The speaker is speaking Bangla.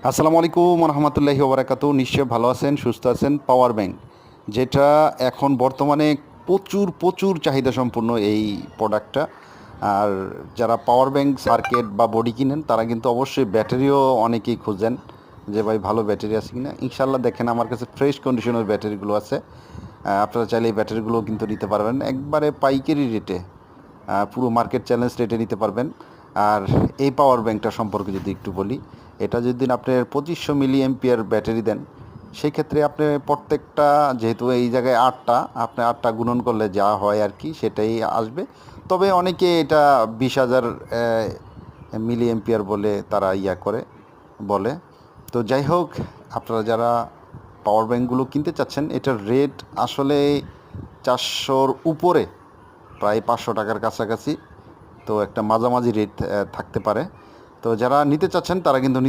আসসালামু আলাইকুম রহমতুল্লাহি ওবরাকাতু। নিশ্চয় ভালো আছেন, সুস্থ আছেন। পাওয়ার ব্যাংক, যেটা এখন বর্তমানে প্রচুর প্রচুর চাহিদা সম্পূর্ণ এই প্রোডাক্টটা। আর যারা পাওয়ার ব্যাংক সার্কিট বা বডি কিনেন তারা কিন্তু অবশ্যই ব্যাটারিও অনেকেই খুঁজেন যে ভাই ভালো ব্যাটারি আছে কিনা। ইনশাল্লাহ দেখেন আমার কাছে ফ্রেশ কন্ডিশনের ব্যাটারিগুলো আছে। আপনারা চাইলে এই ব্যাটারিগুলো কিন্তু নিতে পারবেন একবারে পাইকারি রেটে, পুরো মার্কেট চ্যালেঞ্জ রেটে নিতে পারবেন। আর এই পাওয়ার ব্যাংকটা সম্পর্কে যদি একটু বলি, এটা যদি আপনি 2500 মিলি এম্পিয়ার ব্যাটারি দেন, সেক্ষেত্রে আপনি প্রত্যেকটা, যেহেতু এই জায়গায় আটটা, আপনি আটটা গুণন করলে যা হয় আর কি সেটাই আসবে। তবে অনেকে এটা 20,000 মিলি এম্পিয়ার বলে তারা করে বলে। তো যাই হোক, আপনারা যারা পাওয়ার ব্যাঙ্কগুলো কিনতে চাচ্ছেন, এটার রেট আসলে 400-র উপরে, প্রায় 500 টাকার কাছাকাছি। তো একটা মাঝামাঝি রেট থাকতে পারে। তো যারা নিতে চাচ্ছেন তারা কিন্তু